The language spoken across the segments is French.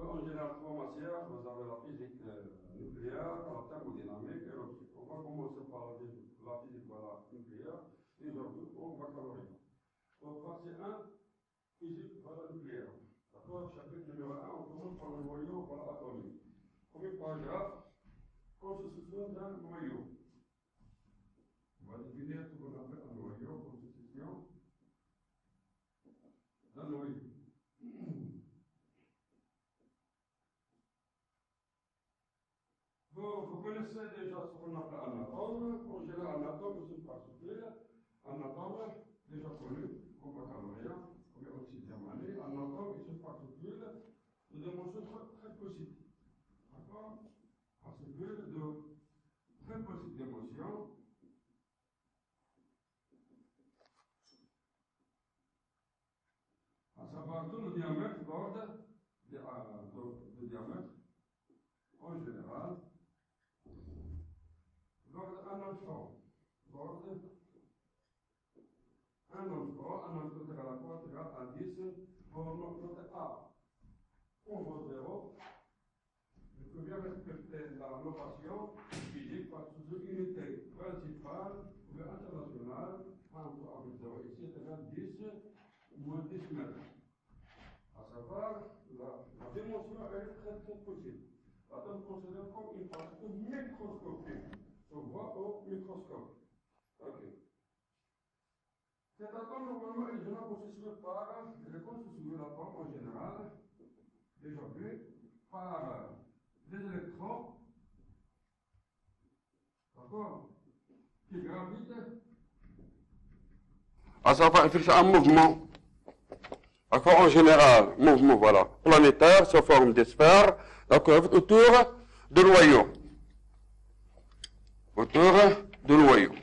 en général trois matières. Vous avez la physique nucléaire, la thermodynamique et l'optique. On va commencer par la physique nucléaire et aujourd'hui au baccalauréat. Donc, partie 1, physique nucléaire. D'accord? Chapitre numéro 1, on commence par le noyau atomique. Premier paragraphe, constitution d'un noyau. On va définir ce qu'on appelle un noyau, constitution d'un noyau. Vous connaissez déjà ce qu'on appelle un atome. En général, un atome, c'est une particule. Un atome, déjà connu, au baccalauréat, comme aussi année. Un atome est une particule de dimension très petite. D'accord? Particule de très petite dimension. À savoir tout le diamètre d'ordre de diamètre en général. L'ordre un angstrom. L'ordre un angstrom égale à quoi? Égale à 10 pour notre A. On voit 0. Il faut bien respecter la notation physique parce que l'unité principale ou internationale, avec 0 ici, est égale à 10 moins 10 mètres. À savoir, la dimension est très petite. L'atome considéré comme une particule microscopique. On voit au microscope. Ok. Cet atome, normalement, est déjà constitué par, il est constitué l'atome en général, déjà vu, par des électrons, d'accord, qui gravitent, à savoir effectuer un mouvement, d'accord, en général, mouvement, voilà, planétaire, sous forme de sphère, d'accord, autour de noyau. Autour du noyau.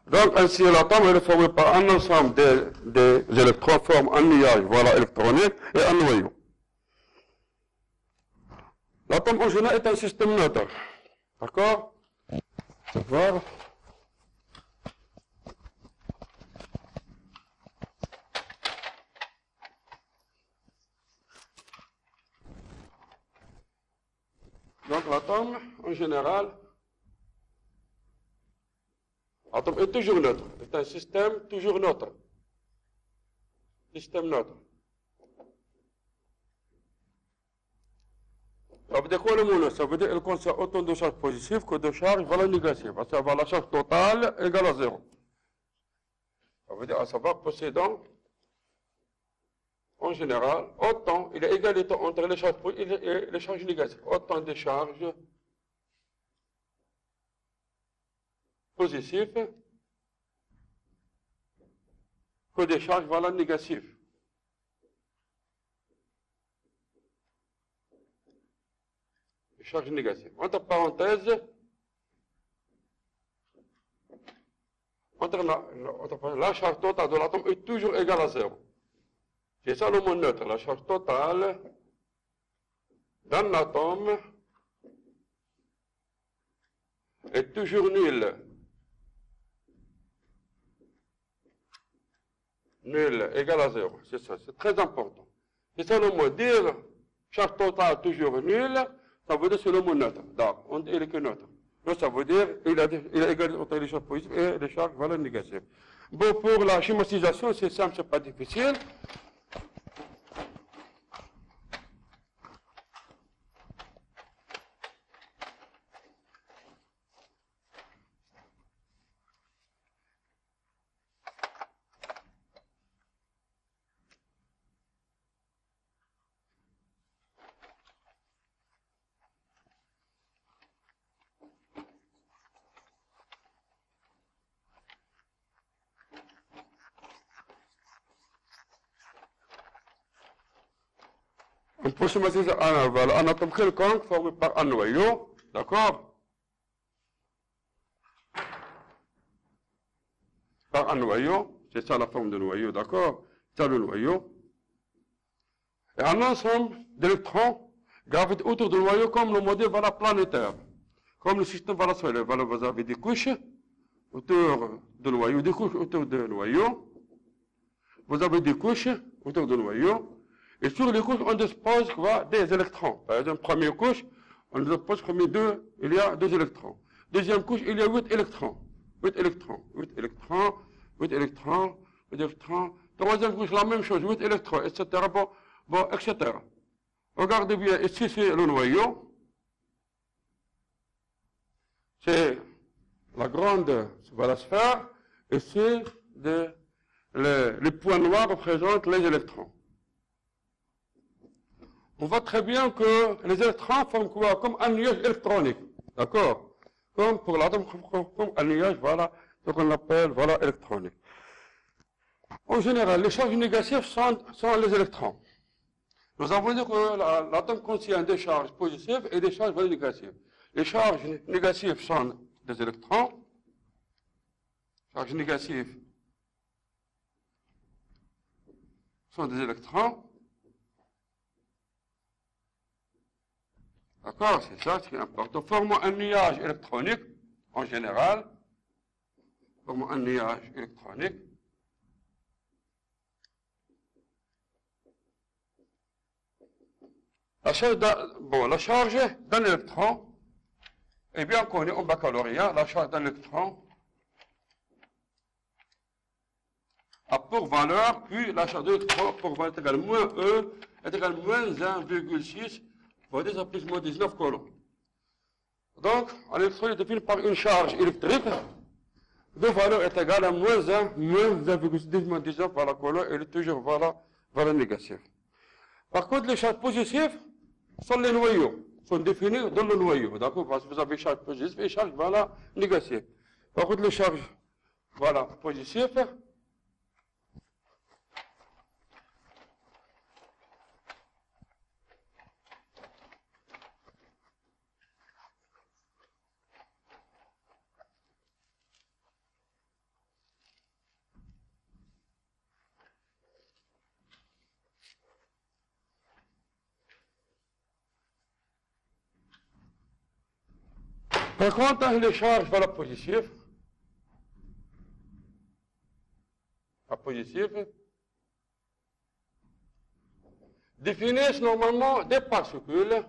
Donc, ainsi, l'atome est formé par un ensemble des électrons forment un nuage, voilà, électronique, et un noyau. L'atome en général est un système neutre. D'accord? Voilà. Donc, l'atome, en général, l'atome est toujours neutre. C'est un système toujours neutre. Système neutre. Ça veut dire quoi le mot neutre? Ça veut dire qu'il contient autant de charges positives que de charges négatives. À savoir la charge totale égale à 0. Ça veut dire à savoir possédant, en général, autant, il y a égalité entre les charges positives et les charges négatives. Autant de charges positives que des charges négatives. Les charges négatives. Entre parenthèses, la charge totale de l'atome est toujours égale à 0. C'est ça le mot neutre. La charge totale d'un atome est toujours nulle. Nul égale à 0. C'est ça, c'est très important. C'est ça le mot. Dire charge totale toujours nulle, ça veut dire c'est le mot neutre. Donc, il est que neutre. Donc, ça veut dire il a égalité entre les charges positives et les charges négatives. Bon, pour la schématisation, c'est simple, c'est pas difficile. On peut schématiser un atome quelconque formé par un noyau, d'accord? Par un noyau, c'est ça la forme de noyau, d'accord? C'est le noyau. Et un ensemble d'électrons gravitent autour du noyau comme le modèle planétaire. Comme le système solaire, vous avez des couches autour du noyau, des couches autour du noyau. Vous avez des couches autour du noyau. Et sur les couches, on dispose quoi? Des électrons. Par exemple, première couche, on dispose comme il y a 2 électrons. Deuxième couche, il y a 8 électrons. 8 électrons, 8 électrons, 8 électrons, 8 électrons. Troisième couche, la même chose, 8 électrons, etc. Bon, etc. Regardez bien, ici c'est le noyau. C'est la grande sphère, et c'est les points noirs représentent les électrons. On voit très bien que les électrons forment quoi? Comme un nuage électronique. D'accord? Comme pour l'atome, comme un nuage, voilà, ce qu'on appelle, voilà, électronique. En général, les charges négatives sont les électrons. Nous avons dit que l'atome contient des charges positives et des charges négatives. Les charges négatives sont des électrons. Charges négatives sont des électrons. D'accord, c'est ça, c'est important. Formons un nuage électronique, en général. Formons un nuage électronique. La charge d'un électron est bien connue en baccalauréat. La charge d'un électron a pour valeur, puis la charge d'un électron pour valeur est égale moins E est égale moins 1,6 fois 10 à plus moins 19 coulombs. Donc, un électron est défini par une charge électrique de valeur est égale à moins 1, moins 1,6 moins 19 voilà coulomb, et il est toujours valeur négative. Par contre, les charges positives sont les noyaux, sont définis dans le noyau. D'accord? Parce que vous avez charge positive et charge négative. Par contre, les charges positives, par contre, les charges positives, définissent normalement des particules,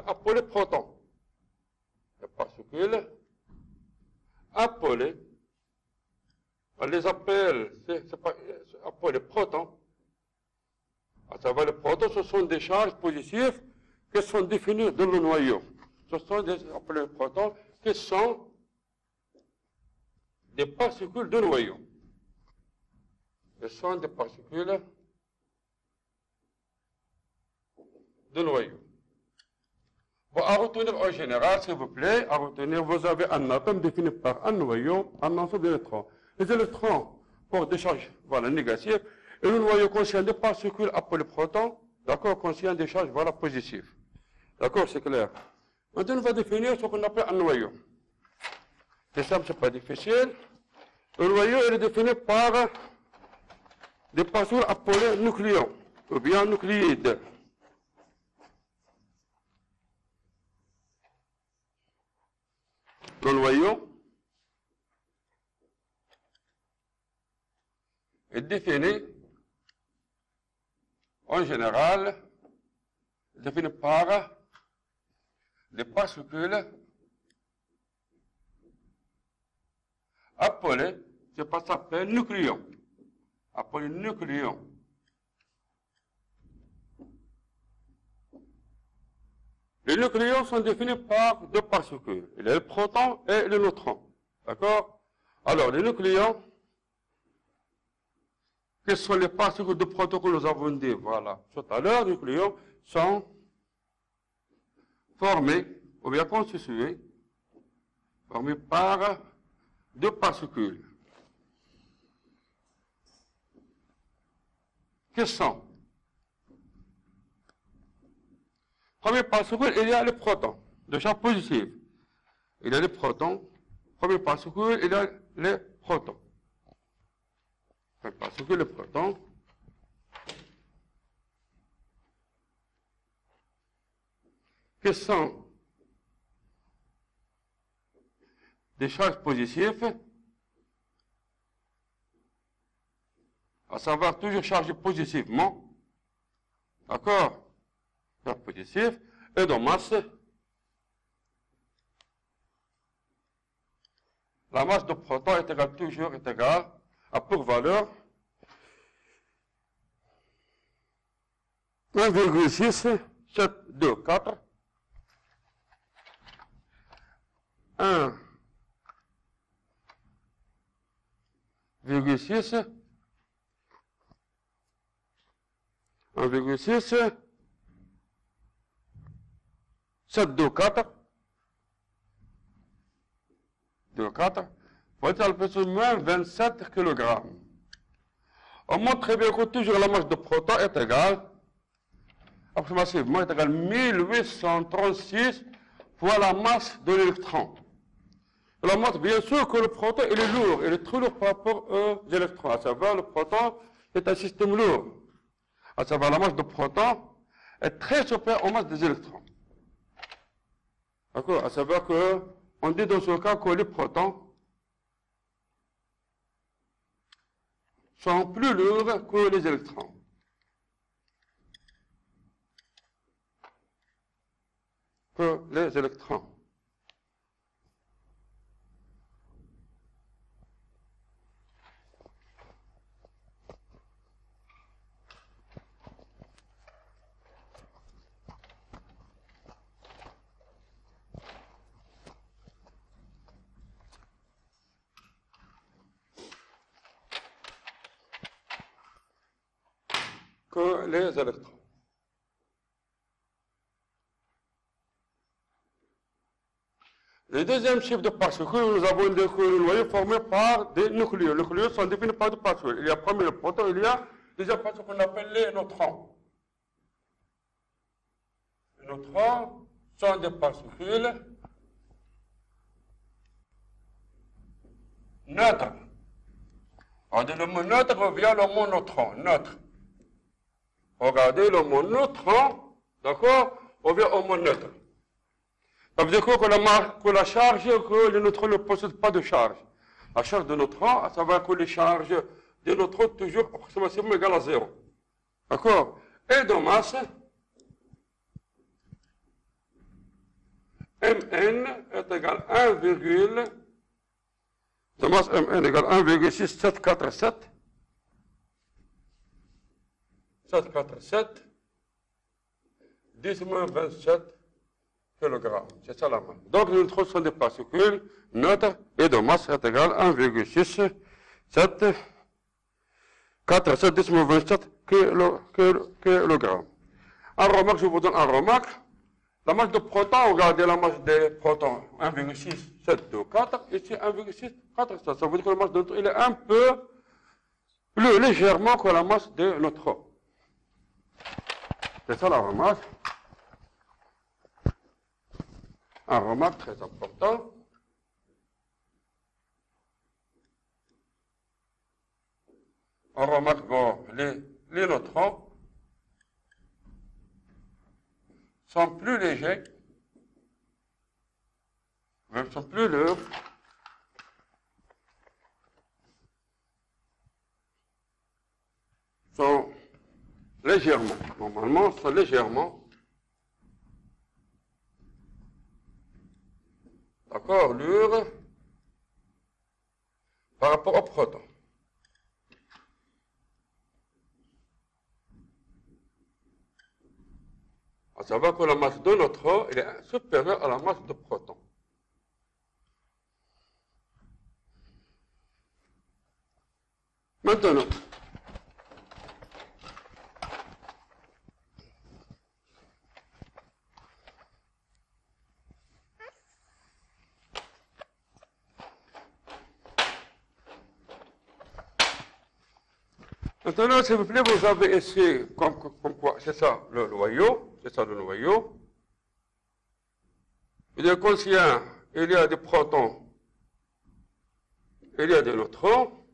appelées protons. Des particules appelées, on les appelle, appelées protons. À savoir, les protons, ce sont des charges positives qui sont définies dans le noyau. Ce sont des appelés protons qui sont des particules de noyau. Ce sont des particules de noyau. Bon, à retenir en général, s'il vous plaît, vous avez un atome défini par un noyau, un ensemble d'électrons. Les électrons portent des charges négatives, et le noyau contient des particules appelées protons, d'accord, contient des charges positives. D'accord, c'est clair. Maintenant, on va définir ce qu'on appelle un noyau. C'est simple, c'est pas difficile. Le noyau est défini par des particules appelées nucléons, ou bien nucléides. Le noyau est défini, en général, par des particules appelées, c'est pas ça s'appelle nucléons. Appelés nucléons. Les nucléons sont définis par deux particules. Il y a le proton et le neutron. D'accord? Alors, les nucléons, quelles sont les particules de proton que nous avons dit? Voilà. Tout à l'heure, les nucléons sont formés, ou bien constitués, formés par deux particules. Quelles sont? Première particule, il y a les protons, de charge positive. Il y a les protons. Première particule, il y a les protons. Première particule, les protons. Qui sont des charges positives à savoir toujours chargé positivement, d'accord, charge positif, et dans masse, la masse de proton est égale toujours à pour valeur 1,6724 1,6 724 pour être plus ou moins 27 kg. On montre très bien que toujours la masse de proton est égale, approximativement est égale 1836 fois la masse de l'électron. On montre bien sûr que le proton il est lourd, il est très lourd par rapport aux électrons, à savoir le proton est un système lourd, à savoir la masse de proton est très supérieure aux masses des électrons. D'accord, à savoir que on dit dans ce cas que les protons sont plus lourds que les électrons. Que les électrons. Le deuxième type de particules, nous avons des noyaux formés par des nucléos. Les nucléos sont définis par des particules. Il y a premier le proton, il y a deuxième particules qu'on appelle les neutrons. Les neutrons sont des particules neutres. On dit le mot neutre revient au mot neutron, neutre. Regardez le mot neutron, d'accord, revient au mot neutre. Ça veut dire que la charge, que les neutrons ne possèdent pas de charge. La charge de neutrons, à savoir que les charges des neutrons toujours approximativement égales à 0. D'accord? Et de masse, Mn est égal à 1, de masse Mn égale 1,6747. 747, 10 moins 27 kg. C'est ça la masse. Donc, les neutrons sont des particules neutres et de masse est égal à 1,6747, 10 moins 27 kg. En remarque, je vous donne en remarque, la masse de protons, regardez la masse des protons, 1,6724, ici 1,647. Ça veut dire que la masse de neutrons, il est un peu plus légèrement que la masse de neutrons. C'est ça la remarque. Un remarque très important. On remarque bon, les neutrons sont plus légers, même sont plus lourds, sont légèrement, normalement, sont légèrement, d'accord, lourds par rapport au proton. À savoir que la masse de neutron est supérieure à la masse de proton. Maintenant, s'il vous plaît, vous avez ici, comme quoi, c'est ça le noyau, c'est ça le noyau. Il est conscient, il y a des protons, il y a des neutrons.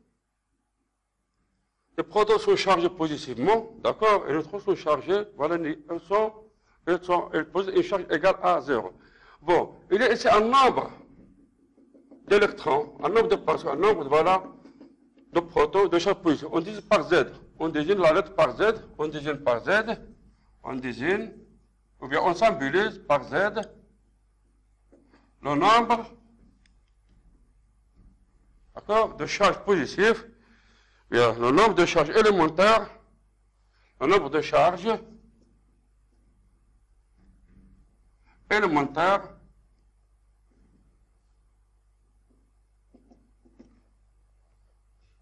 Les protons sont chargés positivement, d'accord, et les neutrons sont chargés, voilà, ils posent une charge égale à 0. Bon, il y a ici un nombre d'électrons, un nombre de particules, un nombre, voilà, de protons de chaque position. On désigne par Z. On désigne la lettre par Z. On désigne par Z. On désigne, ou bien on symbolise par Z le nombre, d'accord, de charges positives, bien, le nombre de charges élémentaires, le nombre de charges élémentaires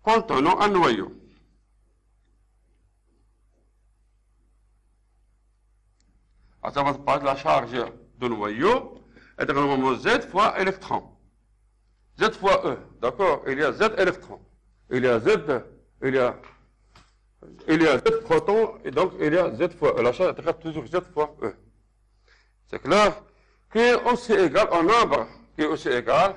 contenant un noyau. À savoir par la charge de noyau est normalement Z fois électron. Z fois E, d'accord? Il y a Z électrons. Il y a Z protons, et donc il y a Z fois E. La charge est toujours Z fois E. C'est clair? Qui est aussi égal au nombre, qui est aussi égal,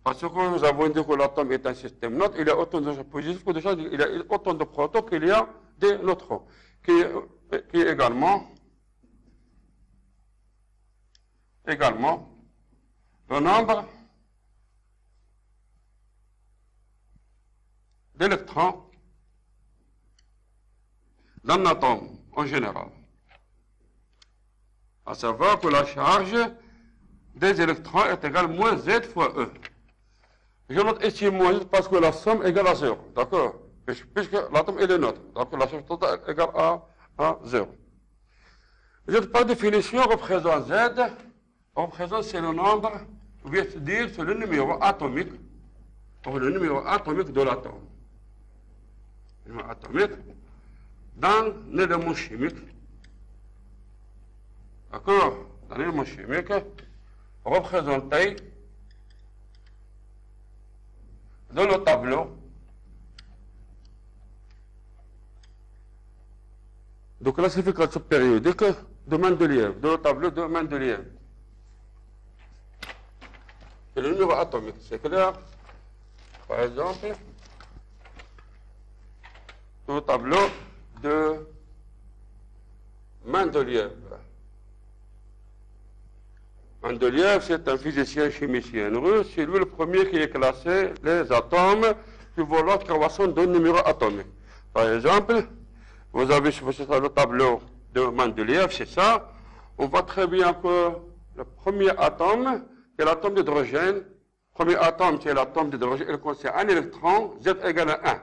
parce que nous avons dit que l'atome est un système neutre, il y a autant de charges positives que de charges, il y a autant de protons qu'il y a de neutrons, qui est également le nombre d'électrons d'un atome en général. À savoir que la charge des électrons est égale à moins Z fois E. Je note ici moins Z parce que la somme est égale à 0. D'accord? Puisque l'atome est neutre. Donc la charge totale est égale à 0. Z par définition représente Z. Représente c'est le nombre, ou bien dire c'est le numéro atomique, ou le numéro atomique de l'atome. Le numéro atomique dans l'élément chimique. D'accord? Dans l'élément chimique, représenté dans le tableau de classification périodique de Mendeleïev, dans le tableau de Mendeleïev. C'est le numéro atomique, c'est clair? Par exemple, le tableau de Mendeleïev. Mendeleïev, c'est un physicien chimicien russe. C'est lui le premier qui a classé les atomes suivant l'ordre croissant d'un numéro atomique. Par exemple, vous avez sur le tableau de Mendeleïev, c'est ça. On voit très bien que le premier atome, c'est l'atome d'hydrogène. Le premier atome, c'est l'atome d'hydrogène. Il contient un électron, Z égale à 1.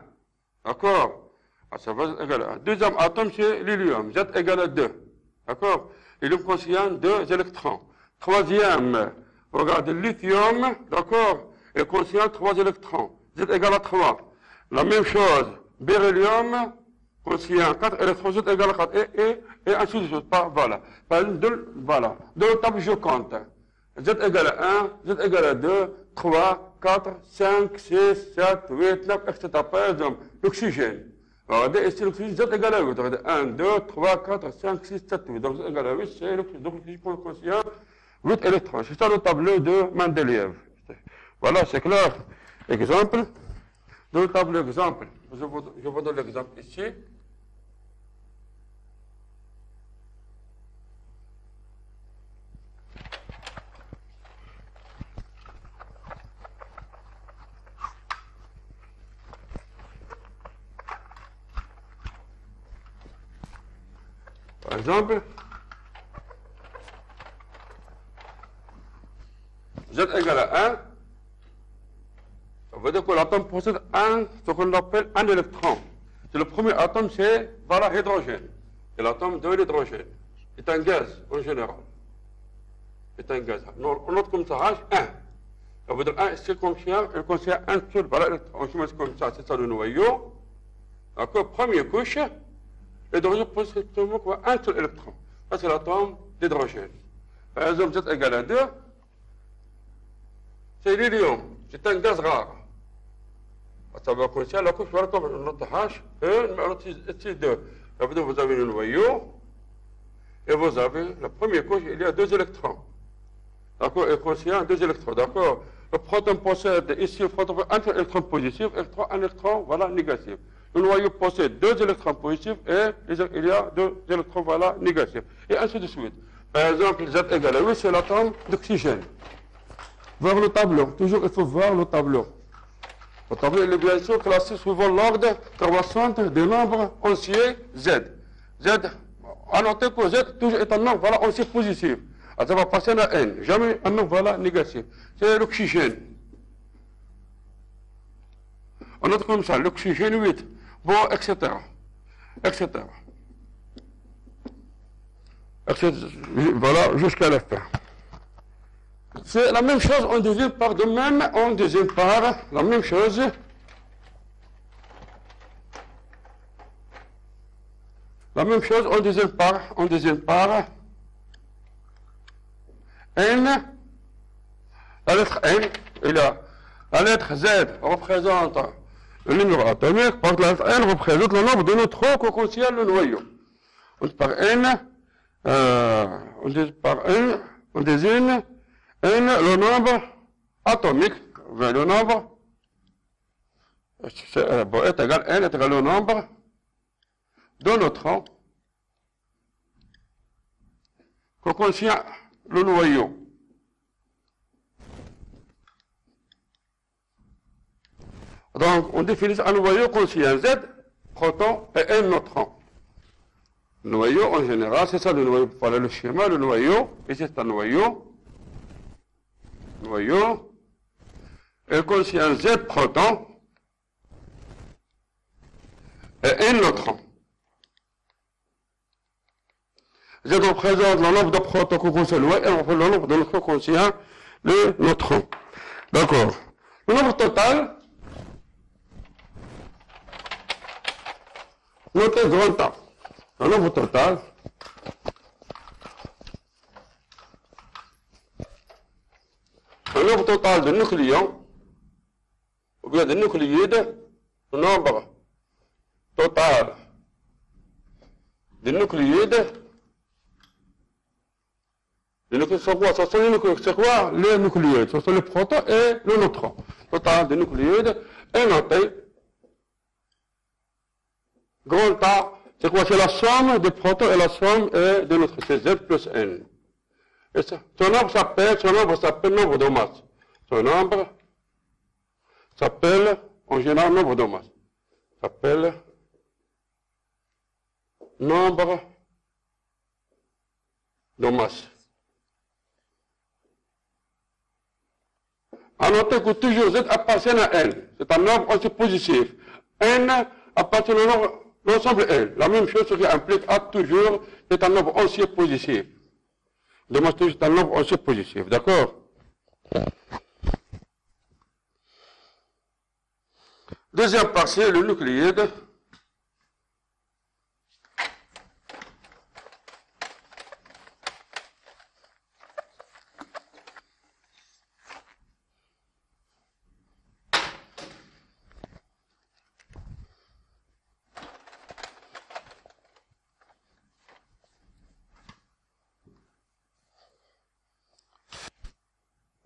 D'accord? Ça va Z égale à 1. Deuxième atome, c'est l'hélium, Z égale à 2. D'accord? Il contient 2 électrons. Troisième, regardez, le lithium, d'accord? Il contient 3 électrons, Z égale à 3. La même chose, beryllium contient 4 électrons, Z égale à 4. Et ainsi de suite. Voilà. Voilà. Dans le tableau, je compte. Z égale à 1, Z égale à 2, 3, 4, 5, 6, 7, 8, 9, etc. Par exemple, l'oxygène. Regardez, ici l'oxygène, Z égale à 8. Regardez, 1, 2, 3, 4, 5, 6, 7, 8. Donc Z égale à 8, c'est l'oxygène. Donc l'oxygène contient 8 électrons. C'est ça le tableau de Mendeleïev. Voilà, c'est clair. Exemple. Dans le tableau exemple, je vous donne l'exemple ici. Par exemple, Z égale à 1, ça veut dire que l'atome possède ce qu'on appelle un électron. C'est le premier atome, c'est voilà, l'hydrogène. C'est l'atome de l'hydrogène. C'est un gaz en général. C'est un gaz. On note comme ça, H1. Ça veut dire 1, il contient un seul voilà, électron. On commence comme ça, c'est ça le noyau. D'accord, première couche. L'hydrogène possède seulement un seul électron. Ça, c'est l'atome d'hydrogène. Par exemple, Z égale à 2. C'est l'hélium. C'est un gaz rare. Ça va contenir la couche, voilà, comme notre H, 1, mais 2. Ça veut dire que vous avez le noyau, et vous avez la première couche, il y a 2 électrons. D'accord? Il contient 2 électrons. D'accord? Le proton possède ici, le proton possède un seul électron positif, un électron, voilà, négatif. Le noyau possède 2 électrons positifs et il y a 2 électrons, voilà, négatifs. Et ainsi de suite. Par exemple, Z égale à 8, c'est l'atome d'oxygène. Voir le tableau. Toujours, il faut voir le tableau. Vous avez les bien sûr classés suivant l'ordre croissant des nombres entiers Z. Z, à noter que Z toujours est un nombre voilà, entier positif. Alors, ça va passer à N, jamais un nombre voilà, négatif. C'est l'oxygène. On note comme ça, l'oxygène 8, bon, etc. Etc. Voilà, jusqu'à la fin. C'est la même chose en deuxième part, de même en deuxième part, la même chose. La même chose en deuxième part, N, la lettre N, et là, la lettre Z représente le numéro atomique, par la lettre N représente le nombre de neutrons que contient le noyau. On désigne N, le nombre atomique, le nombre, est égal, N est égal au nombre de neutrons que contient le noyau. Donc, on définit un noyau contient Z, proton et N neutrons. Le noyau, en général, c'est ça le noyau. Voilà le schéma, le noyau, et c'est un noyau. Noyau, et contient Z protons et N neutrons. Z représente le nombre de protons que contient le noyau, et le nombre de neutrons contient le neutron. D'accord. Le nombre total, notez grand A. Le nombre total, le nombre total de nucléons, ou bien de nucléides, le nombre total de nucléides, c'est quoi les nucléides? Ce sont les protons et le neutron. Total de nucléides est noté grand A. C'est quoi? C'est la somme des protons et la somme des neutrons. C'est Z plus N. Et ça, ce nombre s'appelle nombre de masse. Ce nombre s'appelle en général nombre de masse. S'appelle nombre de masse. À noter que toujours Z appartient à N. C'est un nombre aussi positif. N appartient au nombre l'ensemble L. La même chose qui implique A toujours c'est un nombre entier positif. De masse toujours c'est un nombre entier positif. D'accord? Deuxième partie, le nucléide.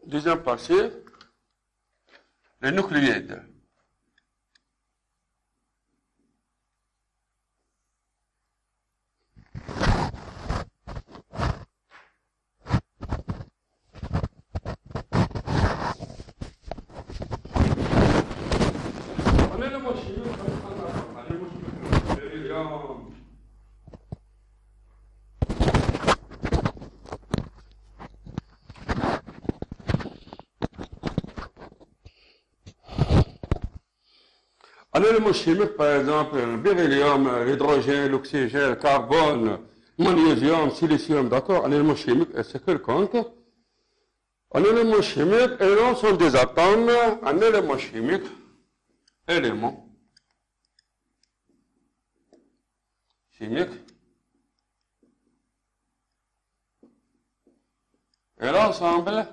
Deuxième partie, les nucléides. On est le mot chimique, un élément chimique, par exemple, le beryllium, l'hydrogène, l'oxygène, le carbone, magnésium, silicium, d'accord? Un élément chimique, c'est quelconque. Un élément chimique est l'ensemble des atomes. Un élément chimique, élément chimique, est l'ensemble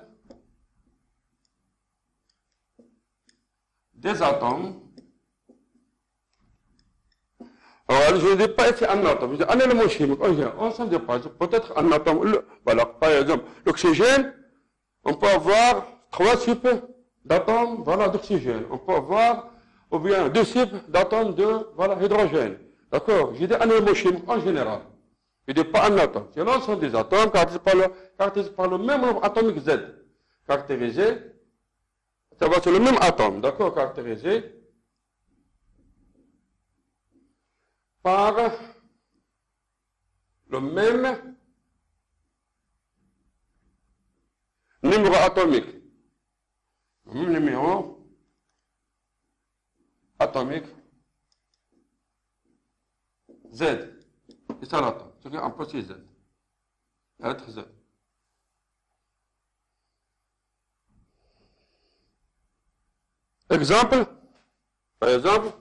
des atomes. Alors, je ne dis pas ici un atome, je dis un élément chimique, ensemble de particles, peut-être un atome. Voilà, par exemple, l'oxygène, on peut avoir 3 types d'atomes, voilà, d'oxygène. On peut avoir, ou bien 2 types d'atomes de, voilà, hydrogène. D'accord? Je dis un élément chimique en général. Je ne dis pas un atome. C'est l'ensemble des atomes caractérisés par le même nombre atomique Z. Caractérisé ça va sur le même atome, d'accord, caractérisé par le même numéro atomique. Le même numéro atomique Z. C'est ça l'atome. C'est un petit Z. La lettre Z. Exemple, par exemple,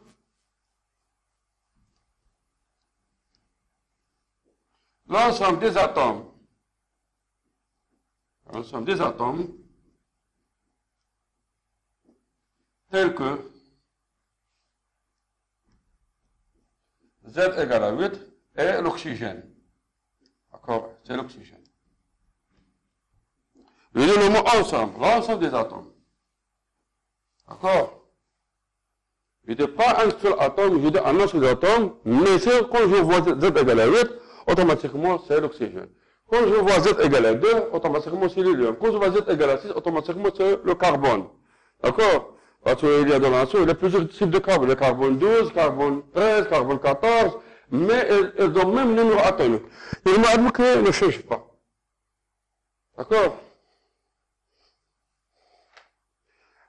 l'ensemble des atomes tels que Z égale à 8 et l'oxygène. D'accord, c'est l'oxygène. Je dis le mot ensemble, l'ensemble des atomes. D'accord? Je ne dis pas un seul atome, je dis un ensemble d'atomes, mais quand je vois Z égale à 8, automatiquement c'est l'oxygène. Quand je vois Z égale à 2, automatiquement c'est l'hélium. Quand je vois Z égale à 6, automatiquement c'est le carbone. D'accord? Parce qu'il y a dans l'ensemble, il y a plusieurs types de carbone. Le carbone 12, carbone 13, carbone 14, mais elles ont le même numéro atomique. Et le mot que ne change pas. D'accord?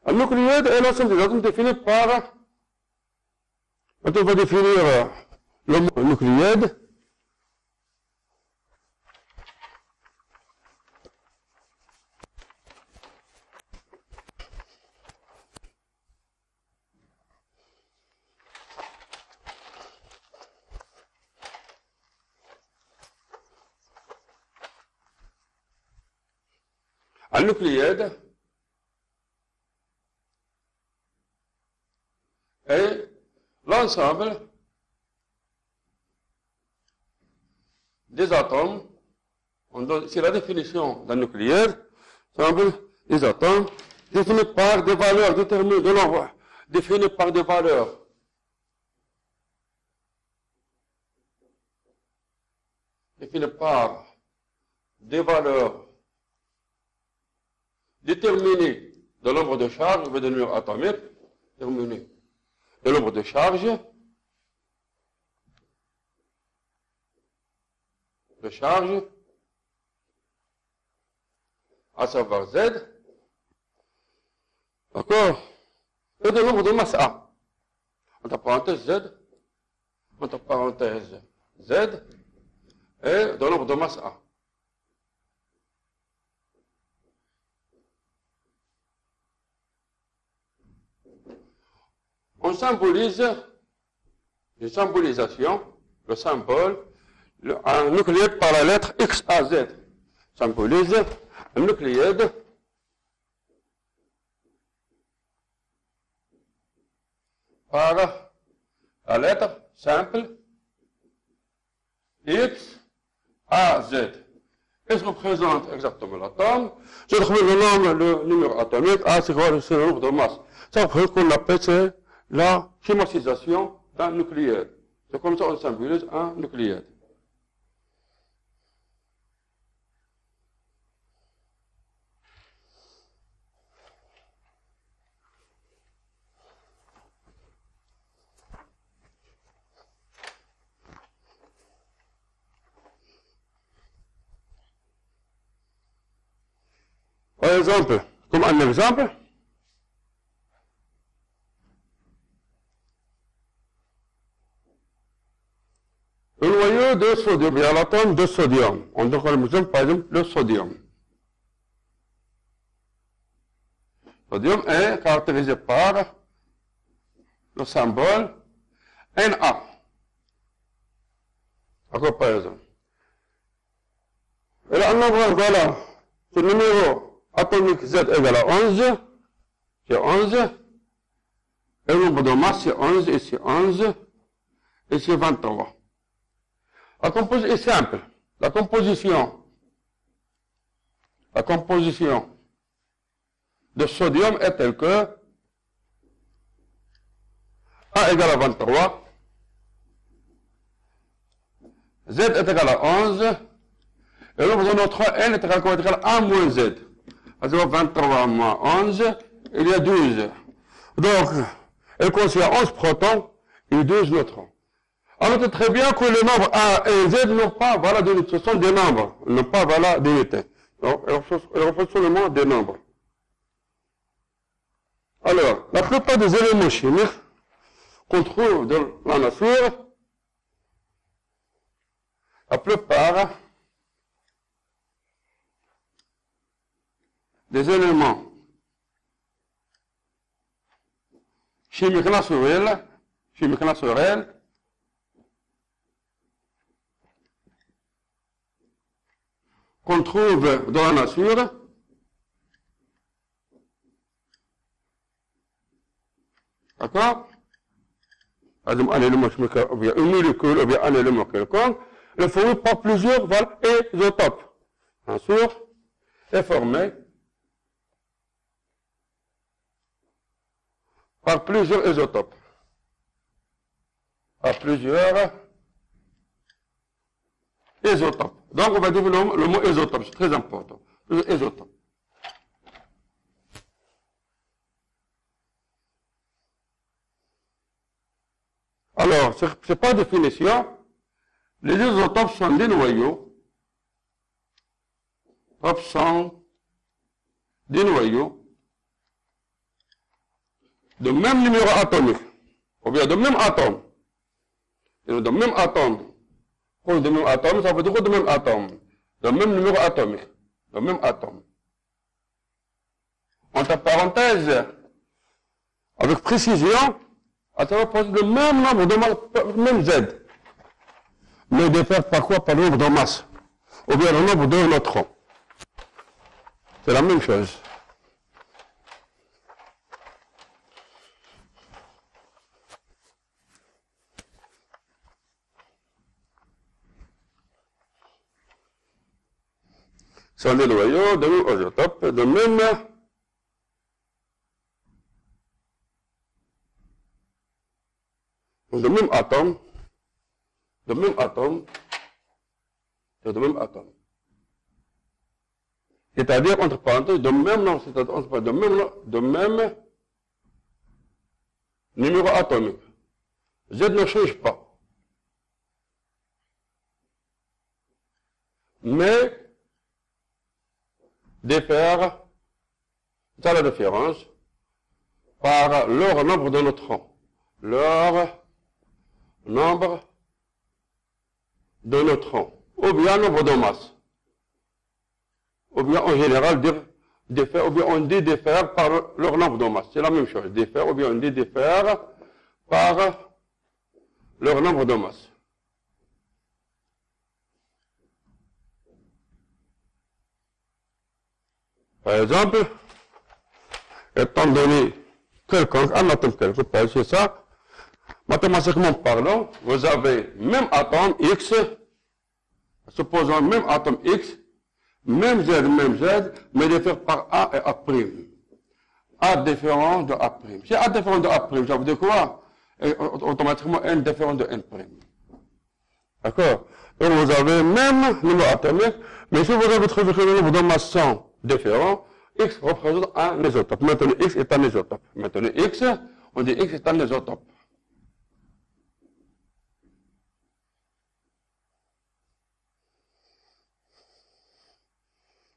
Un nucléoïde est l'ensemble des atomes définis par, quand on va définir le mot nucléoïde, un nucléoïde est l'ensemble des atomes. C'est la définition d'un nucléaire. L'ensemble des atomes définis par des valeurs déterminées de nombre, définis par des valeurs déterminées de nombre de charges ou de numéro atomique, déterminé le nombre de charges, à savoir Z, d'accord, et le nombre de masse A, entre parenthèses Z, entre parenthèses Z, et le nombre de masse A. On symbolise une symbolisation, le symbole, un nucléaire par la lettre XAZ. Symbolise un nucléaire par la lettre simple XAZ. Qu'est-ce que représente exactement l'atome? Je trouve le numéro atomique, A c'est quoi? C'est le nombre de masse. Ça représente ce qu'on appelle la schématisation d'un nucléaire. C'est comme ça qu'on symbolise un nucléaire. Par exemple, comme un exemple, le noyau de sodium, il y a l'atome de sodium. On donne comme exemple, par exemple, le sodium. Le sodium est caractérisé par le symbole Na. D'accord, par exemple. Et là, on voit, voilà, ce numéro atomique Z égale à 11, c'est 11, et le nombre de masse c'est 11, et c'est 11, et c'est 23. La composition est simple. La composition de sodium est telle que A égale à 23, Z est égal à 11, et le nombre de notre N est égal à 1 moins Z. Alors 23 moins 11 il y a 12. Donc, elle contient 11 protons et 12 neutrons. On note très bien que les nombres A et Z n'ont pas valeur d'unité. Ce sont des nombres, n'ont pas valeur d'unité. Donc, elles reflètent seulement des nombres. Alors, la plupart des éléments chimiques qu'on trouve dans la nature, la plupart des éléments chimiques naturels qu'on trouve dans la nature, d'accord? Un élément chimique, ou bien une molécule, ou bien un élément quelconque, est formé par plusieurs isotopes. Bien sûr, est formé par plusieurs isotopes. Par plusieurs isotopes. Donc, on va dire le mot isotope, c'est très important. Isotope. Alors, c'est par définition, les isotopes sont des noyaux. Sont des noyaux de même numéro atomique, ou bien de même atome. Et de même atome. Quand de même atome, ça veut dire de même atome. De même numéro atomique. De même atome. Entre parenthèses, avec précision, à savoir le même nombre de masses, même Z. Mais diffère par quoi? Par le nombre de masses. Ou bien le nombre de neutrons. C'est la même chose. Sont des noyaux de même isotope, de même atome, de même atome, et de même atome. C'est-à-dire, entre parenthèses, de même nom, c'est-à-dire de même numéro atomique. Z ne change pas. Mais, diffère, c'est la différence, par leur nombre de neutrons. Leur nombre de neutrons. Ou bien nombre de masses. Ou bien en général, diffère, ou bien on dit diffère par leur nombre de masses. C'est la même chose. Diffère, ou bien on dit diffère par leur nombre de masses. Par exemple, étant donné quelconque, un atome quelconque, c'est ça, mathématiquement parlant, vous avez même atome X, supposons même atome X, même Z, mais diffère par A et A'. A différent de A'. Si A différent de A', ça veut dire quoi? Et automatiquement N différent de N'. D'accord? Donc vous avez même numéro atomique, mais si vous avez trouvé que le nombre de masses sont différents, X représente un isotope. Maintenant, X est un isotope. Maintenant, X, on dit X est un isotope.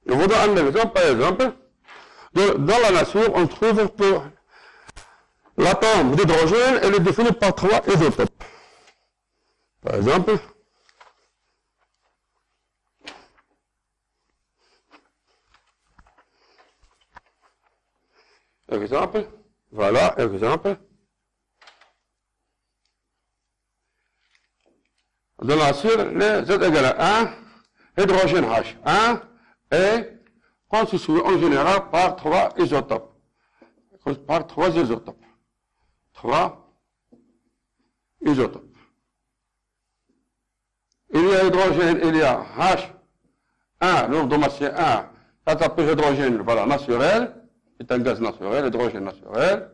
Je vous donne un exemple, par exemple. Dans la nature, on trouve que l'atome d'hydrogène, elle est définie par 3 isotopes. Par exemple, voilà, exemple. Dans la nature, les Z égale à 1, hydrogène H. 1 est constitué en général par 3 isotopes. Par 3 isotopes. 3 isotopes. Il y a hydrogène, il y a H1, le nombre de masse c'est 1. Ça s'appelle hydrogène, voilà, naturel. C'est un gaz naturel, hydrogène naturel.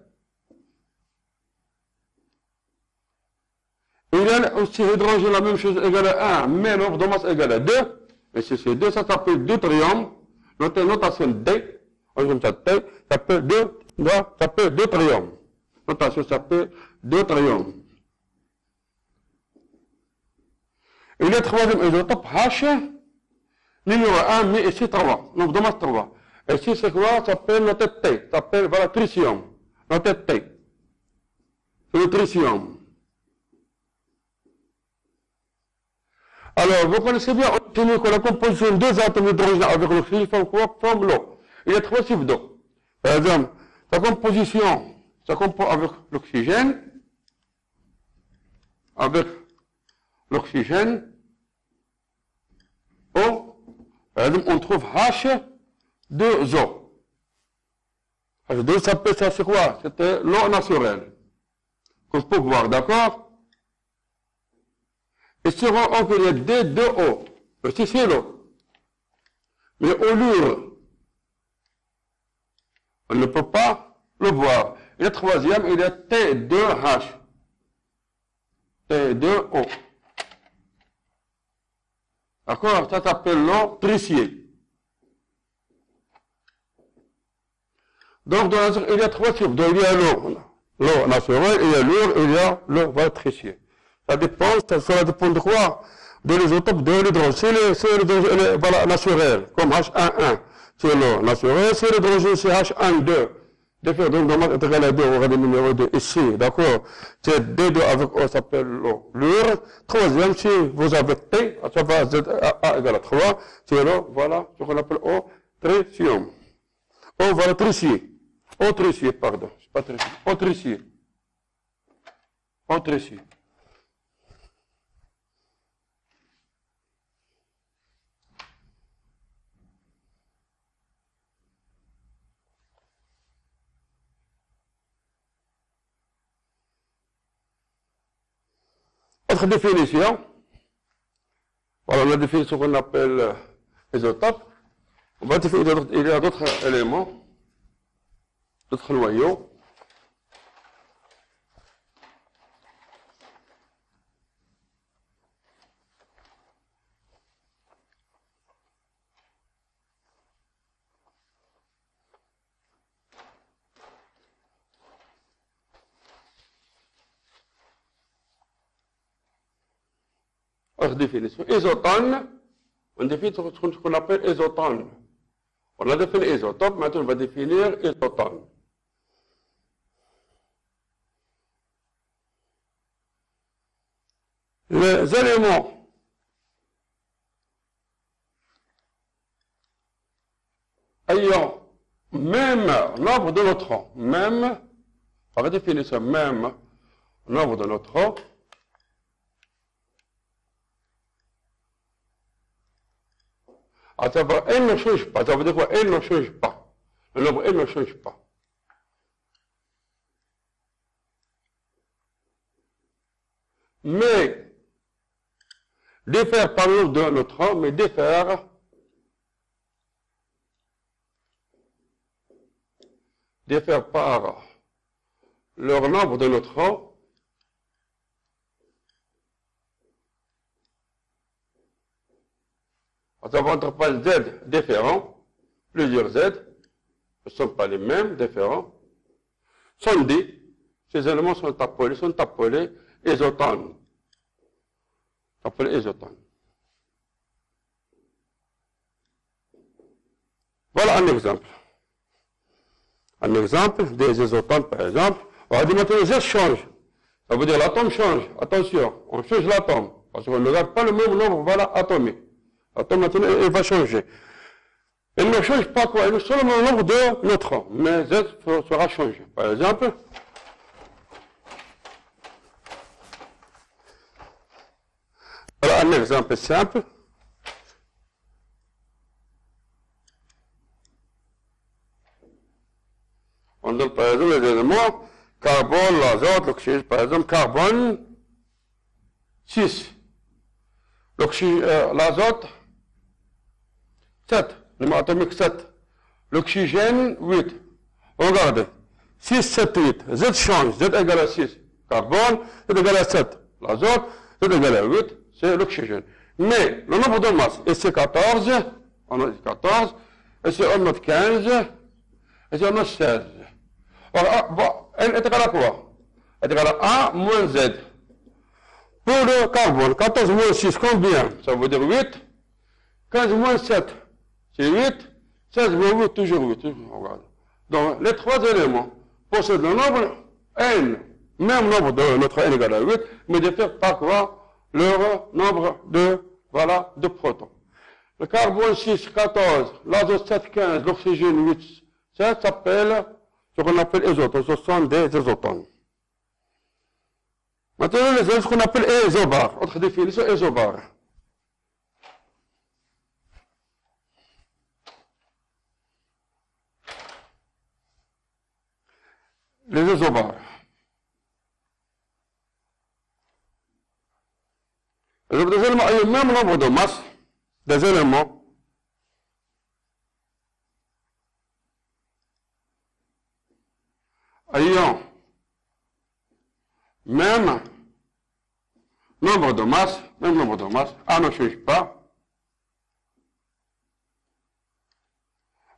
Il y a aussi hydrogène, la même chose, égale à 1, mais le nombre de masse égale à 2. Et si c'est 2, ça s'appelle deutérium. Notation D, on dit comme ça, ça s'appelle doit s'appeler deutérium. Notation s'appelle deutérium. Et le troisième isotope H, numéro 1, mais ici 3. Donc, dommage 3. Et ici, c'est quoi? Ça s'appelle notre T. Ça s'appelle, voilà, tritium. Notre T. C'est le tritium. Alors, vous connaissez bien, que la composition des atomes d'hydrogène avec l'oxygène forme quoi? Forme l'eau. Il y a trois types d'eau. Par exemple, sa composition, ça compose avec l'oxygène, O, par exemple, on trouve H2O. H2O, ça c'est quoi? C'était l'eau naturelle. Qu'on peut voir, d'accord? Et sur on peut dire D2O. Aussi c'est l'eau. Mais au lieu, on ne peut pas le voir. Et le troisième, il est T2H. T2O. D'accord? Ça s'appelle l'eau tricier. Donc, il y a trois types. Donc, il y a l'eau naturelle, il y a l'eau, il y a l'eau tricier. Ça dépend de quoi? De l'isotopes de l'hydrogène. C'est l'hydrogène voilà, naturel, comme H11. C'est l'eau naturelle, c'est l'hydrogène, c'est H12. D'effet donc est égal à 2, on aura le numéro 2 ici, d'accord? C'est D2 avec O, ça s'appelle l'eau lure. Troisième, si vous avez T, ça va Z A égale à 3, c'est l'eau, voilà, ce qu'on appelle O tritium. O, voilà, tricier. O tricier, pardon, c'est pas tricier. O tricier. O tricier. Autre définition. Voilà la définition qu'on appelle isotope. On va définir, il y a d'autres éléments, d'autres noyaux. Autre définition. Isotone, on définit ce qu'on appelle isotone. On a défini isotope, maintenant on va définir isotone. Les éléments ayant même nombre de neutrons, même, on va définir ce même nombre de neutrons, à savoir, elle ne change pas. Ça veut dire quoi? Elle ne change pas. Le nombre N ne change pas. Mais, diffère par le nombre de neutrons, mais diffère par leur nombre de neutrons. À savoir, entre pas Z différents, plusieurs Z, ne sont pas les mêmes, différents, sont dits, ces éléments sont appelés isotones. Appelés isotones. Voilà un exemple. Un exemple des isotones, par exemple. On va dire maintenant, les Z changent. Ça veut dire l'atome change. Attention, on change l'atome. Parce qu'on ne garde pas le même nombre, voilà, atomique. L'atome maintenant, il va changer. Il ne change pas quoi? Il a seulement le nombre de neutrons. Mais Z sera changé. Par exemple, voilà un exemple simple. On donne par exemple les éléments carbone, l'azote, l'oxygène, par exemple, carbone 6. L'azote 7. Numéro atomique 7. L'oxygène 8. Regardez. 6, 7, 8. Z change. Z égale à 6. Carbone, Z égale à 7. L'azote, Z égale à 8. C'est l'oxygène. Mais le nombre de masse, et c'est 14. On a dit 14. Et c'est on note 15. Et c'est on note 16. Alors, bon, N est égal à quoi? Est égal à A moins Z. Pour le carbone, 14 moins 6, combien? Ça veut dire 8. 15 moins 7, c'est 8. 16 moins 8, toujours 8. Regarde. Donc, les trois éléments possèdent le nombre N, même nombre de notre N égale à 8, mais diffèrent par quoi? Leur nombre de, voilà, de protons. Le carbone 6, 14, l'azote 7, 15, l'oxygène 8, ça s'appelle ce qu'on appelle isotones. Ce sont des isotones. Maintenant, ce qu'on appelle isobars. Autre définition, isobars. Les isobars. Les éléments ont le même nombre de masses des éléments ayant même nombre de masses, A ne change pas.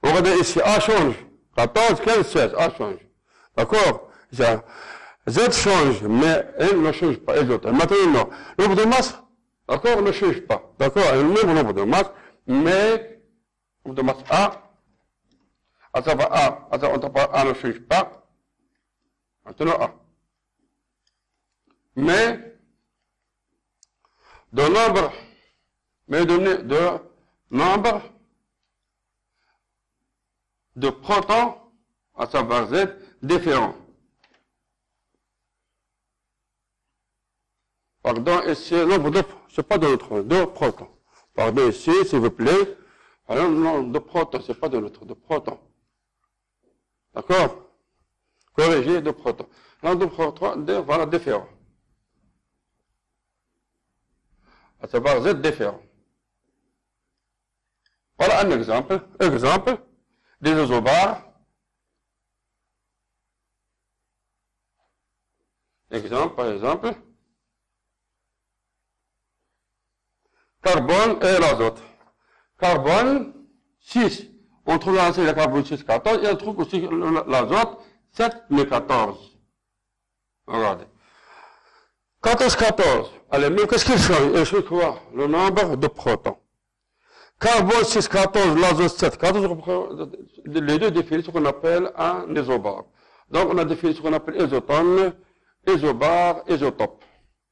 Regardez ici, A change. 14, 15, 16, A change. D'accord? Z change, mais N ne change pas. Maintenant, le nombre de masses, d'accord, ne change pas. D'accord? Le même nombre de masses, mais le nombre de masse A, à savoir A ne change pas. Maintenant A. Mais de nombre de protons, à savoir Z, différents. Pardon, ici, nombre de, c'est pas de neutrons, de protons. Pardon, ici, s'il vous plaît. Alors, non, de protons, c'est pas de neutrons, de protons. D'accord? Corrigé de protons. Nombre de protons, voilà, différents. À savoir Z différents. Voilà un exemple. Exemple des isobars. Exemple, par exemple. Carbone et l'azote. Carbone, 6. On trouve ainsi le carbone 6, 14. Et on trouve aussi l'azote, 7, mais 14. Regardez. 14, 14. Allez, mais qu'est-ce qu'il change? Il change quoi? Le nombre de protons. Carbone 6, 14, l'azote 7, 14. Les deux définissent ce qu'on appelle un isobar. Donc, on a défini ce qu'on appelle isotone, isobar, isotope.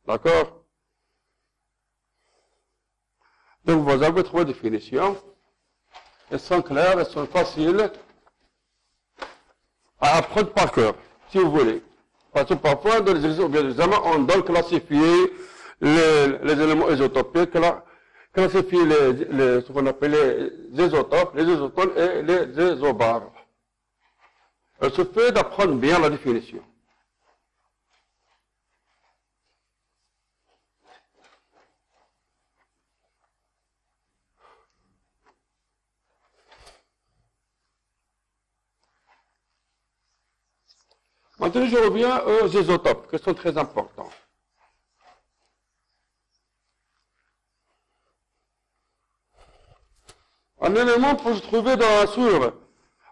D'accord? Donc, vous avez trois définitions. Elles sont claires, elles sont faciles à apprendre par cœur, si vous voulez. Parce que parfois, dans les examens, on doit classifier les éléments isotopiques, classifier ce qu'on appelle les isotopes, les isotones et les isobars. Il suffit d'apprendre bien la définition. Maintenant, je reviens aux isotopes, qui sont très importants. Un élément peut se trouver sur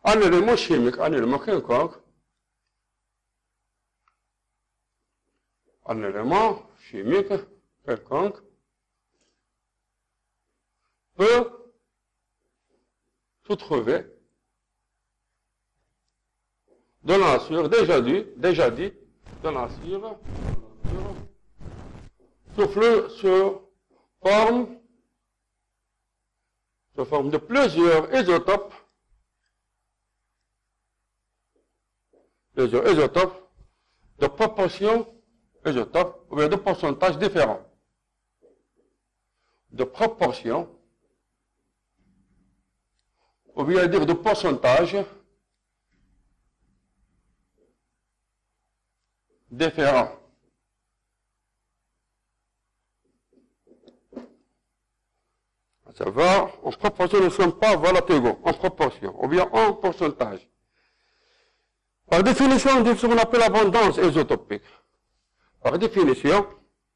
un élément chimique, un élément quelconque. Un élément chimique quelconque peut se trouver de la nature, déjà dit, de la nature, sous forme de plusieurs isotopes, de proportions isotopes, ou bien de pourcentages différents. De proportions, ou bien dire de pourcentages différents. À savoir, en proportion, nous ne sommes pas volatils, en proportion, ou bien en pourcentage. Par définition, on dit ce qu'on appelle l'abondance isotopique. Par définition,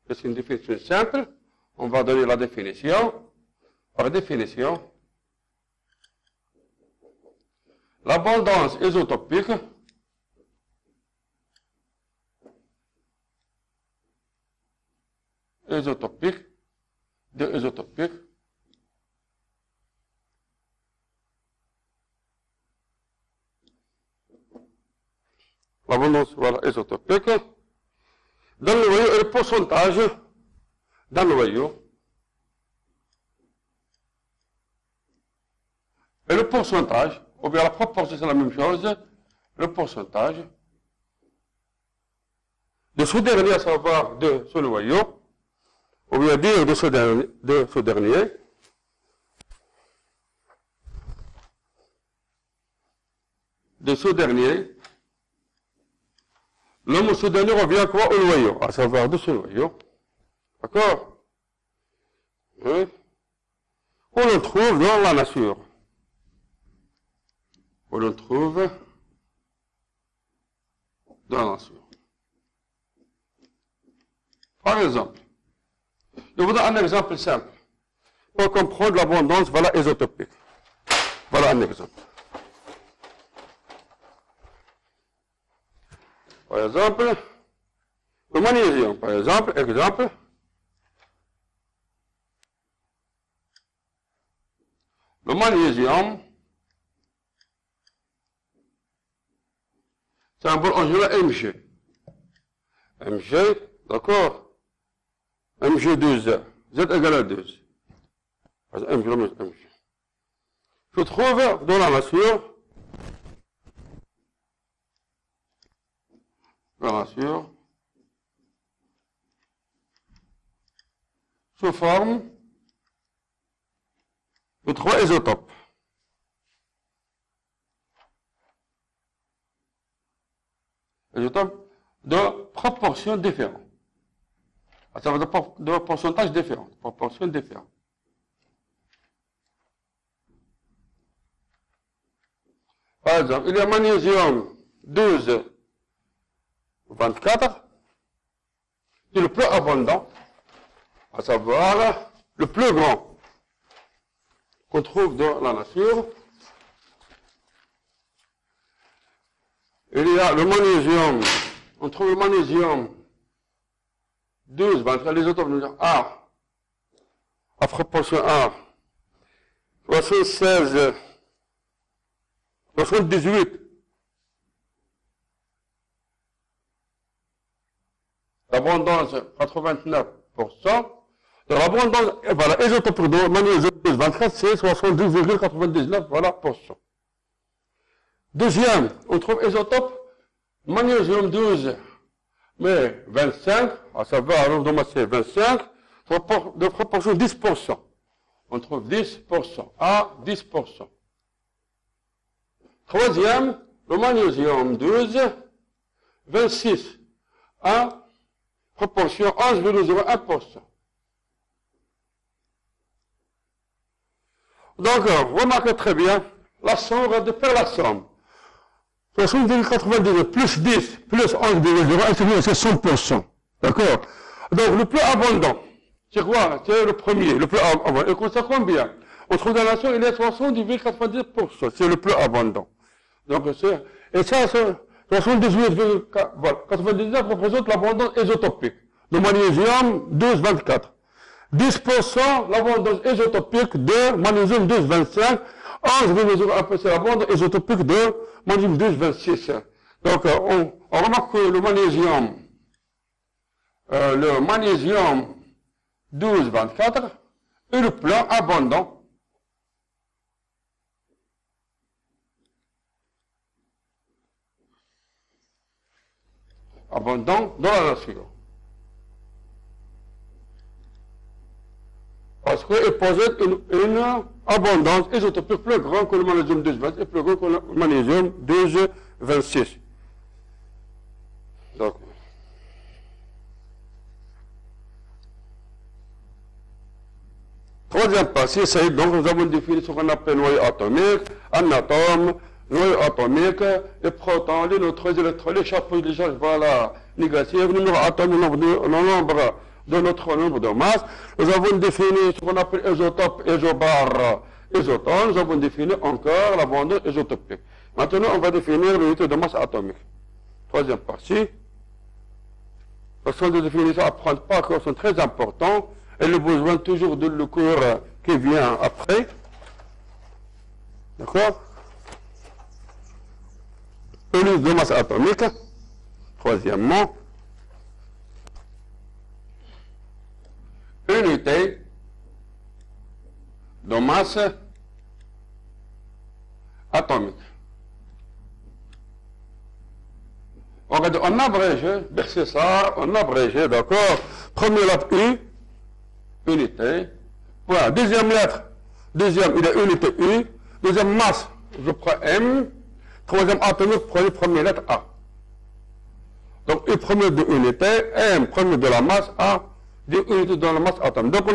c'est une définition simple, on va donner la définition. Par définition, l'abondance isotopique isotopique, l'abondance, voilà, isotopique, dans le noyau et le pourcentage dans le noyau. Et le pourcentage, ou bien la proportion, c'est la même chose, le pourcentage de ce dernier, à savoir de ce noyau, ou bien dire de ce dernier, l'homme ce dernier revient quoi au noyau, à savoir de ce noyau, d'accord? Oui. On le trouve dans la nature. On le trouve dans la nature. Par exemple, je vous donne un exemple simple pour comprendre l'abondance, voilà, isotopique. Voilà un exemple. Par exemple, le magnésium, par exemple, le magnésium, c'est un bol en général Mg. Mg, d'accord? Mg2, Z égale à 2. Mg. Je trouve dans la nature, sous forme de 3 isotopes. Isotopes de proportions différentes. À savoir de pourcentages différents, proportions différentes. Par exemple, il y a magnésium 12, 24, qui est le plus abondant, à savoir le plus grand qu'on trouve dans la nature. Il y a le magnésium, on trouve le magnésium 12, 23, les autres vont dire A, à proportion A, 76, 78, l'abondance 89%, de l'abondance, voilà, isotope de magnésium 12, 24, c'est 72,99, voilà, %. Deuxième, on trouve isotope magnésium 12, mais 25, à savoir, alors dans ma c'est 25, de proportion 10%. On trouve 10%, à 10%. Troisième, le magnésium 12, 26, à proportion 11,01%. Donc, remarquez très bien, la somme va de faire la somme. 60,99 plus 10 plus 11,01, c'est 100%. D'accord? Donc, le plus abondant, c'est quoi? C'est le premier, le plus abondant. Et c'est combien? On trouve dans la nation, il est 70,90%. C'est le plus abondant. Donc, et ça, 78,99 représente l'abondance isotopique. Le magnésium 12,24. 10% l'abondance isotopique de magnésium 12,25. 11,01% c'est l'abondance isotopique de magnésium 12,26. Donc, on remarque que le magnésium 12,24 est le plus abondant. Abondant dans la nature. Parce qu'il possède une abondance isotopique plus grande que le magnésium 12,20 et plus grande que le magnésium 12,26. Donc, troisième partie, c'est donc nous avons défini ce qu'on appelle noyau atomique, un atome, noyau atomique, les protons, les neutrons, les électrons, les chapeaux, les charges, voilà, négatives, le nombre d'atomes, le nombre de notre nombre de masse. Nous avons défini ce qu'on appelle isotope, isobar, isoton. Nous avons défini encore l'abondance isotopique. Maintenant, on va définir l'unité de masse atomique. Troisième partie. Ce sont des définitions à prendre par cœur, sont très importants, et le besoin toujours de le cours qui vient après. D'accord? Unité de masse atomique. Troisièmement, unité de masse atomique. Regardez, on abrège, c'est ça, on abrège, d'accord? Première lettre U, unité. Voilà, deuxième lettre, deuxième, il y a unité U. Deuxième masse, je prends M. Troisième atomique, prenez première lettre A. Donc, U premier de unité, M premier de la masse, A de unité de la masse atomique. Donc,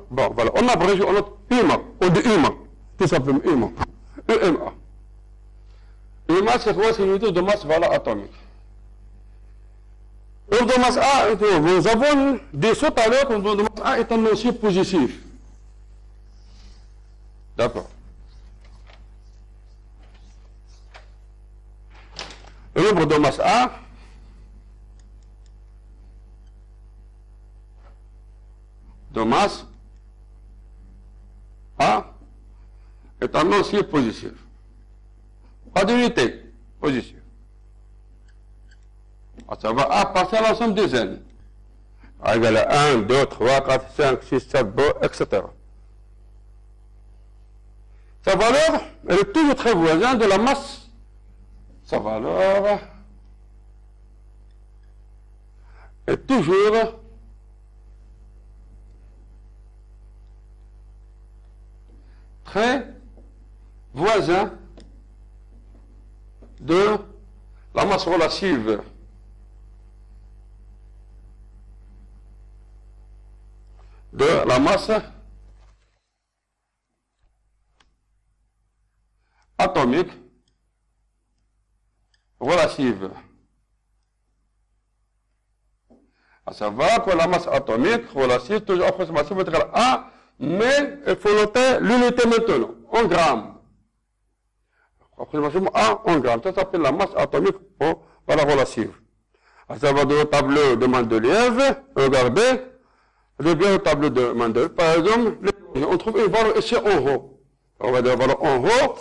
bon, voilà, on abrège, on a UMA, ou de UMA, tout simplement UMA. UMA. UMA, c'est quoi? C'est une unité de masse, voilà, atomique. Unité de masse A, nous avons dit tout à l'heure que l'unité de masse A est un aussi positif. D'accord. Le nombre de masse A est un entier positif. Pas d'unité positive. Ça va A passer à l'ensemble des n. Égal à 1, 2, 3, 4, 5, 6, 7, 2, etc. Sa valeur, elle est toujours très voisine de la masse. Sa valeur est toujours très voisin de la masse relative de la masse atomique relative. À savoir que la masse atomique relative, toujours approximativement égale à A, mais il faut noter l'unité maintenant, en grammes. Approximativement A en grammes. Ça s'appelle la masse atomique par la relative. À savoir dans le tableau de Mendeleev, regardez, je viens au tableau de Mendeleev, par exemple, on trouve une valeur ici en haut. On va dire la valeur en haut,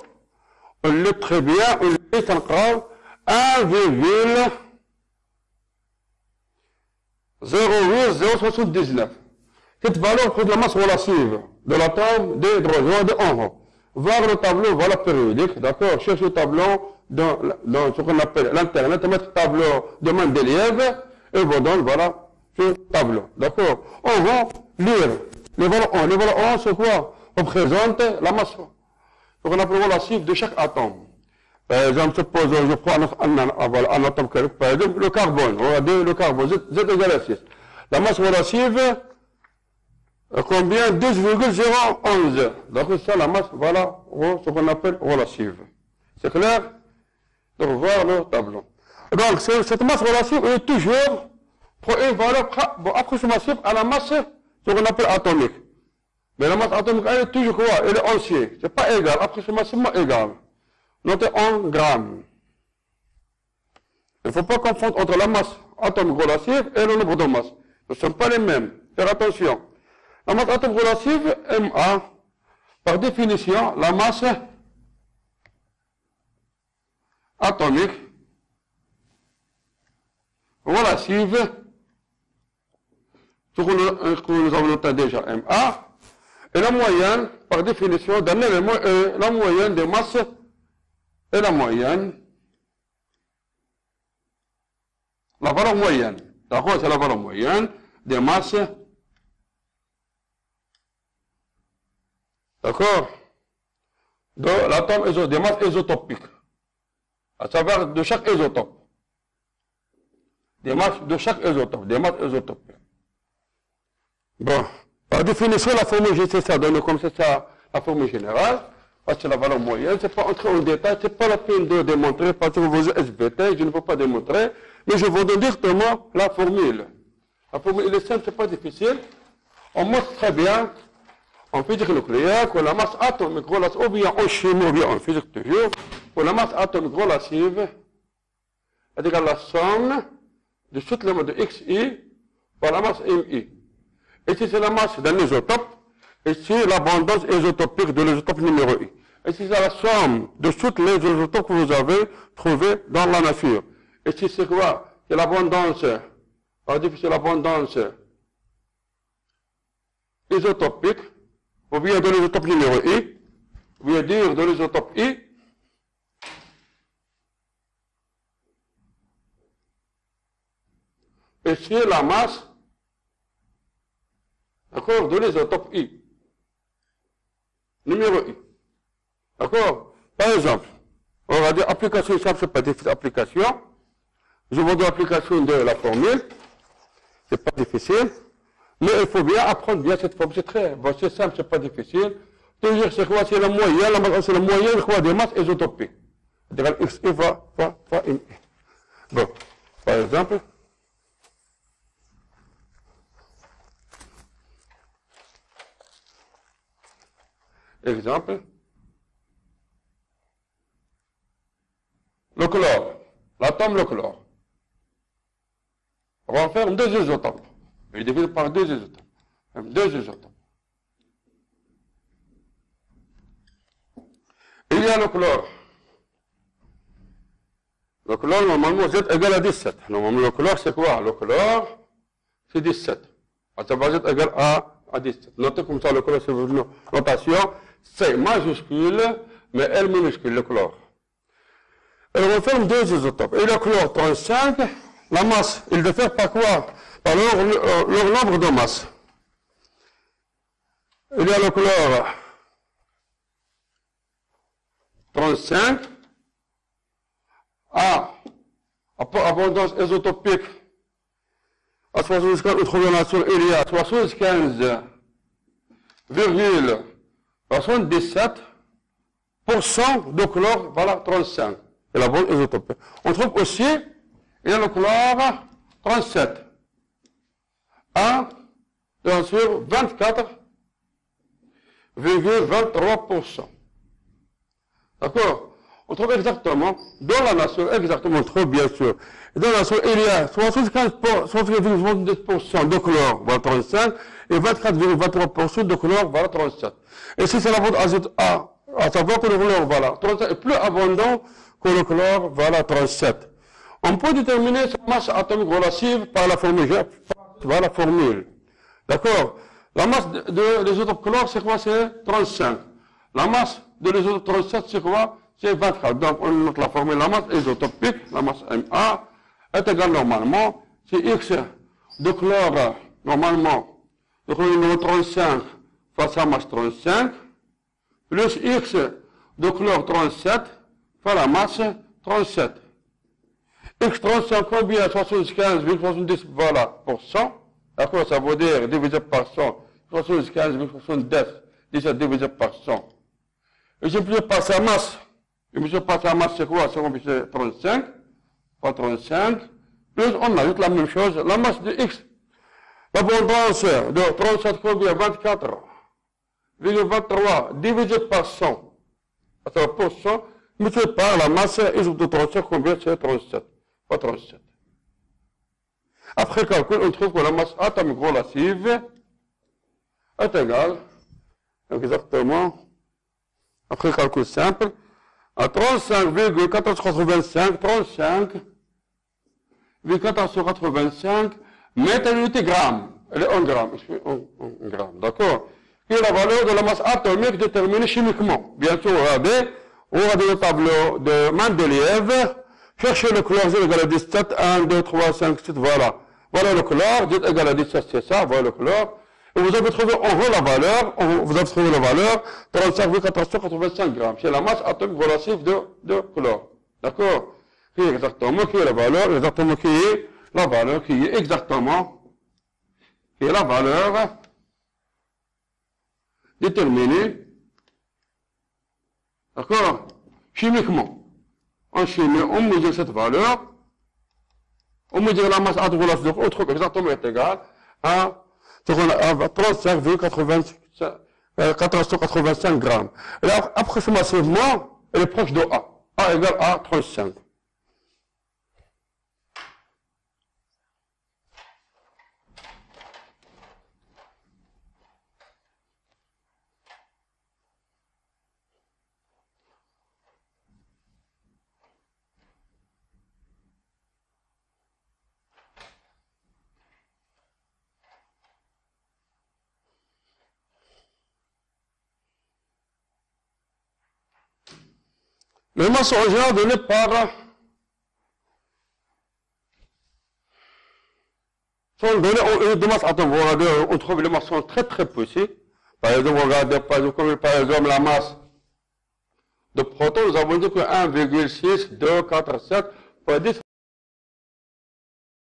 on lit très bien, on lit sans grave, 1,08079. Cette valeur prend de la masse relative de l'atome de l'hydrogène en haut. Voir le tableau, voilà périodique, d'accord? Cherche le tableau dans ce qu'on appelle l'Internet, mettre tableau de Mendeleev, et vous donne, voilà, ce tableau, d'accord? On va lire les valeurs 1. Les valeurs 1, c'est quoi? Représente la masse, ce qu'on appelle relative de chaque atome. Par exemple, suppose, je prends un atome, par exemple, le carbone. Regardez le carbone, Z égale à 6. La masse relative, combien? 12,011. Donc, c'est ça la masse, voilà, ce qu'on appelle relative. C'est clair? Donc, voir le tableau. Donc, cette masse relative est toujours pour une valeur approximative à la masse, ce qu'on appelle atomique. Mais la masse atomique, elle est toujours quoi? Elle est entière. C'est pas égal, approximativement égal. Notez en grammes. Il ne faut pas confondre entre la masse atomique relative et le nombre de masses. Ce ne sont pas les mêmes. Faire attention. La masse atomique relative, MA, par définition, la masse atomique relative, ce que nous avons noté déjà, MA, et la moyenne, par définition, d'un élément, la moyenne des masses et la moyenne, la valeur moyenne, d'accord, c'est la valeur moyenne des masses, d'accord, de l'atome des masses isotopiques, à savoir de chaque isotope, des masses de chaque isotope, des masses isotopiques. Bon, par définition, la formule, c'est ça, donne comme c'est ça, la formule générale. Parce que la valeur moyenne, c'est pas entrer en détail, c'est pas la peine de démontrer, parce que vous SVT, je ne peux pas démontrer, mais je vous donne directement la formule. La formule est simple, c'est pas difficile. On montre très bien, en physique nucléaire, que la masse atomique relative, ou bien en chimie, ou bien en physique toujours, que la masse atomique relative est égale à la somme de toute le mode de XI par la masse MI. Ici, c'est la masse d'un isotope. Ici, l'abondance isotopique de l'isotope numéro I. Ici, c'est la somme de toutes les isotopes que vous avez trouvés dans la nature. Ici, c'est quoi? C'est l'abondance. On dit que c'est l'abondance isotopique, ou bien de l'isotope numéro I, ou bien dire de l'isotope I, et c'est la masse, d'accord, de l'isotope I, numéro I. D'accord? Par exemple, on va dire application simple, c'est pas difficile, application. Je vous donne l'application de la formule, c'est pas difficile. Mais il faut bien apprendre bien cette formule. C'est simple, c'est pas difficile. Toujours, c'est quoi? C'est la moyenne, c'est la moyenne quoi, des masses isotopiques. C'est-à-dire XI fois MI. Bon, par exemple. Exemple. Le chlore. L'atome, le chlore. On renferme deux isotopes. Il est divisé par deux isotopes. Deux isotopes. Il y a le chlore. Le chlore, normalement, Z égale à 17. Normalement, le chlore, c'est quoi? Le chlore, c'est 17. Ça va Z égale à 17. Notez comme ça, le chlore, c'est une notation. C majuscule, mais L minuscule, le chlore. Il renferme deux isotopes. Et le chlore 35, la masse, il diffère par quoi? Par leur nombre de masse. Il y a le chlore 35 à abondance isotopique à 75, trouvé la nature, il y a 75,77% de chlore, voilà 35. C'est la bonne isotopique. On trouve aussi, il y a le chlore 37 à, bien sûr, 24,23%. D'accord? On trouve exactement, dans la nature, exactement, on trouve bien sûr. Dans la nature, il y a 75,70% de chlore, voilà 35, et 24,23% de chlore, voilà 37. Et si c'est l'abondance azote A, à savoir que le chlore, voilà, 37 est plus abondant que le chlore, voilà 37. On peut déterminer sa masse atomique relative par la formule, voilà la formule. D'accord? La masse de l'isotope chlore, c'est quoi? C'est 35. La masse de l'isotope 37, c'est quoi? C'est 24. Donc, on note la formule, la masse isotopique, la masse MA, est égale normalement, c'est X de chlore, normalement, le chlore numéro 35 fois sa masse 35, plus X de chlore 37 fois la masse 37. X 35, combien? 75,70, voilà, pour cent. D'accord, ça veut dire divisé par 100, 75,70, 17 divisé par 100. Et je multiplie par sa masse. Je multiplie par sa masse, c'est quoi? C'est 35, pas 35. Plus on ajoute la même chose, la masse de X. L'abondance de 37, combien? 24,23 divisé par 100. C'est pour 100, multiplié par la masse de 37, combien? C'est 37, pas 37. Après calcul, on trouve que la masse atomique relative est égale, exactement, après calcul simple, à 35,1485 mètres à l'unité gramme. Elle est en gramme, d'accord? Qui est la valeur de la masse atomique déterminée chimiquement. Bien sûr, regardez, on va dans le tableau de Mendeleïev, cherchez le chlore Z égale à 17, 1, 2, 3, 5, 7, voilà. Voilà le chlore, Z égale à 17, c'est ça, voilà le chlore. Et vous avez trouvé en haut la valeur, vous avez trouvé la valeur, 35,485 grammes. C'est la masse atomique relative de chlore. D'accord? Qui est exactement, qui est la valeur, exactement qui est la valeur, qui est exactement, qui est la valeur déterminée, d'accord? Chimiquement. En chimie, on mesure cette valeur, on mesure la masse atomique relative, donc on trouve exactement est égal à 35,485 grammes. Et là, approximativement, elle est proche de A. A égale à 35. Les masses sont en général données par... sont données de masse atomique. Vous regardez, on trouve les masses sont très très petits. Par exemple, regardez par exemple la masse de protons, nous avons dit que 1,6, 2, 4, 7, pour 10,